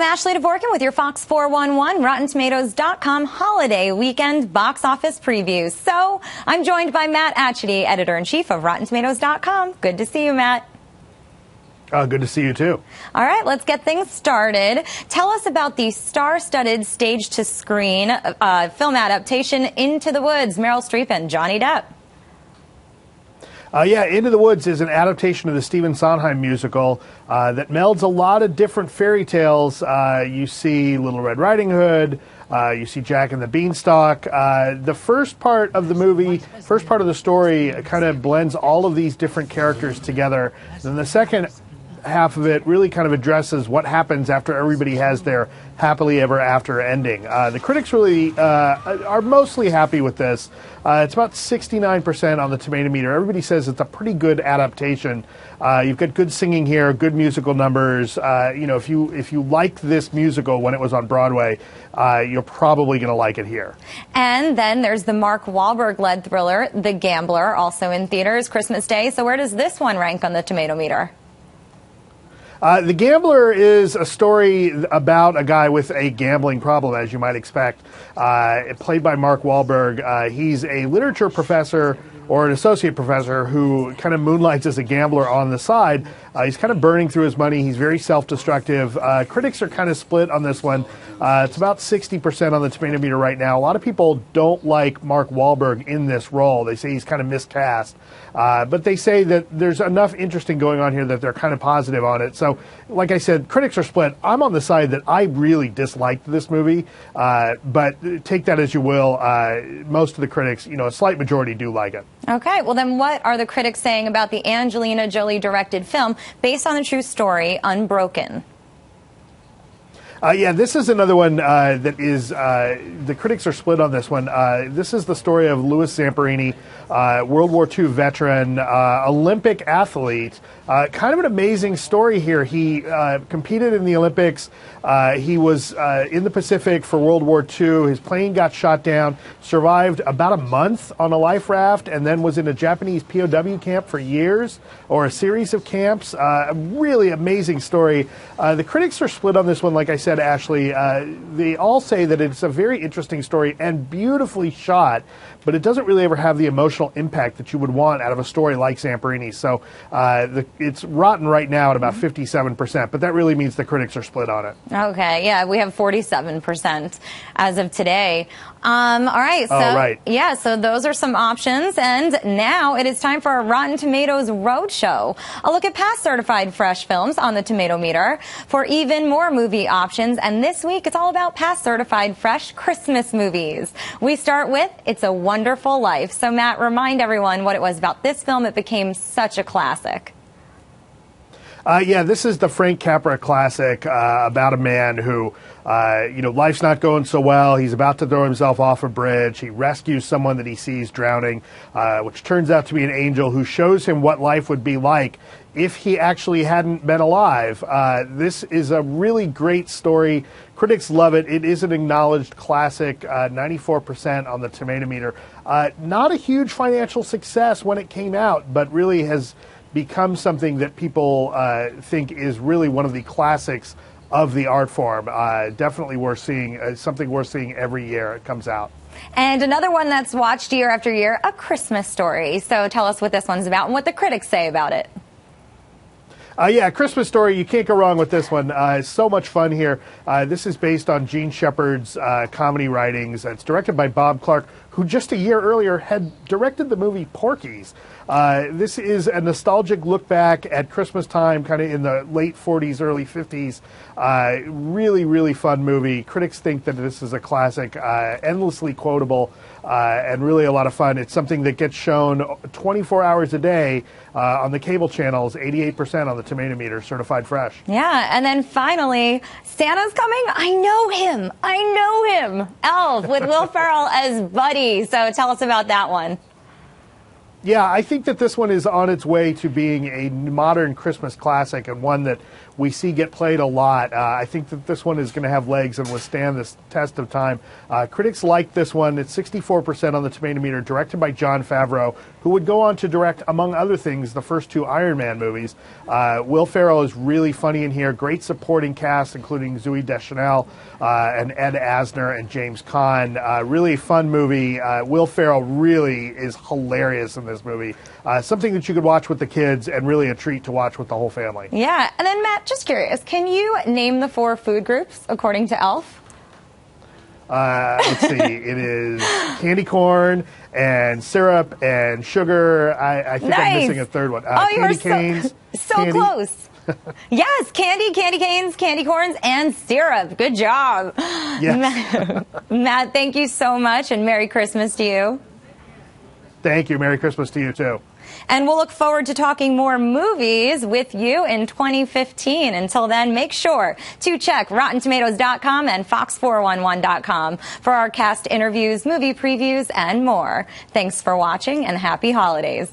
Ashley Dvorkin with your Fox 411 RottenTomatoes.com holiday weekend box office preview. So I'm joined by Matt Atchity, editor-in-chief of RottenTomatoes.com. Good to see you, Matt. Good to see you, too. All right, let's get things started. Tell us about the star-studded stage-to-screen film adaptation Into the Woods, Meryl Streep and Johnny Depp. Into the Woods is an adaptation of the Stephen Sondheim musical that melds a lot of different fairy tales. You see Little Red Riding Hood, you see Jack and the Beanstalk. The first part of the movie, first part of the story kind of blends all of these different characters together. Then the second half of it really kind of addresses what happens after everybody has their happily ever after ending. The critics really are mostly happy with this. It's about 69% on the Tomatometer. Everybody says it's a pretty good adaptation. You've got good singing here, good musical numbers. If you liked this musical when it was on Broadway, you're probably going to like it here. And then there's the Mark Wahlberg-led thriller, The Gambler, also in theaters Christmas Day. So where does this one rank on the Tomatometer? The Gambler is a story about a guy with a gambling problem, as you might expect, played by Mark Wahlberg. He's a literature professor or an associate professor who kind of moonlights as a gambler on the side. He's kind of burning through his money. He's very self-destructive. Critics are kind of split on this one. It's about 60% on the Tomatometer right now. A lot of people don't like Mark Wahlberg in this role. They say he's kind of miscast. But they say that there's enough interesting going on here that they're kind of positive on it. So, like I said, critics are split. I'm on the side that I really disliked this movie. But take that as you will. Most of the critics, a slight majority do like it. Okay, well then what are the critics saying about the Angelina Jolie directed film based on the true story, Unbroken? This is another one that is, the critics are split on this one. This is the story of Louis Zamperini, World War II veteran, Olympic athlete. Kind of an amazing story here. He competed in the Olympics. He was in the Pacific for World War II. His plane got shot down, survived about a month on a life raft, and then was in a Japanese POW camp for years, or a series of camps. A really amazing story. The critics are split on this one, like I said, Ashley. They all say that it's a very interesting story and beautifully shot, but it doesn't really ever have the emotional impact that you would want out of a story like Zamperini. So it's rotten right now at about 57%, but that really means the critics are split on it. Okay, yeah, we have 47% as of today. All right, so right. Yeah, so those are some options, and now it is time for a Rotten Tomatoes Roadshow. A look at past certified fresh films on the Tomatometer for even more movie options, and this week it's all about past certified fresh Christmas movies. We start with It's a Wonderful Life. So Matt, remind everyone what it was about this film that became such a classic. This is the Frank Capra classic about a man who, life's not going so well. He's about to throw himself off a bridge. He rescues someone that he sees drowning, which turns out to be an angel who shows him what life would be like if he actually hadn't been alive. This is a really great story. Critics love it. It is an acknowledged classic, 94% on the Tomatometer. Not a huge financial success when it came out, but really has become something that people think is really one of the classics of the art form. Definitely worth seeing, something worth seeing every year it comes out. And another one that's watched year after year, A Christmas Story. So tell us what this one's about and what the critics say about it. Christmas Story, you can't go wrong with this one. It's so much fun here. This is based on Gene Shepard's comedy writings. It's directed by Bob Clark, who just a year earlier had directed the movie Porky's. This is a nostalgic look back at Christmas time, kind of in the late 40s, early 50s. Really, really fun movie. Critics think that this is a classic, endlessly quotable, and really a lot of fun. It's something that gets shown 24 hours a day on the cable channels, 88% on the Tomatometer, certified fresh. Yeah, and then finally, Santa's Coming. I know him. Elf with Will Ferrell as Buddy. So tell us about that one. Yeah, I think that this one is on its way to being a modern Christmas classic and one that we see get played a lot. I think that this one is going to have legs and withstand this test of time. Critics like this one. It's 64% on the Tomatometer, directed by Jon Favreau, who would go on to direct, among other things, the first two Iron Man movies. Will Ferrell is really funny in here. Great supporting cast, including Zooey Deschanel and Ed Asner and James Caan. Really fun movie. Will Ferrell really is hilarious in this movie. Something that you could watch with the kids and really a treat to watch with the whole family. Yeah, and then Matt, just curious, can you name the 4 food groups according to Elf? Let's see, it is candy corn and syrup and sugar. I think I'm missing a third one. Candy canes. So close. Yes, candy canes, candy corns, and syrup. Good job. Yes. Matt, thank you so much, and Merry Christmas to you. Thank you. Merry Christmas to you, too. And we'll look forward to talking more movies with you in 2015. Until then, make sure to check RottenTomatoes.com and Fox411.com for our cast interviews, movie previews, and more. Thanks for watching, and happy holidays.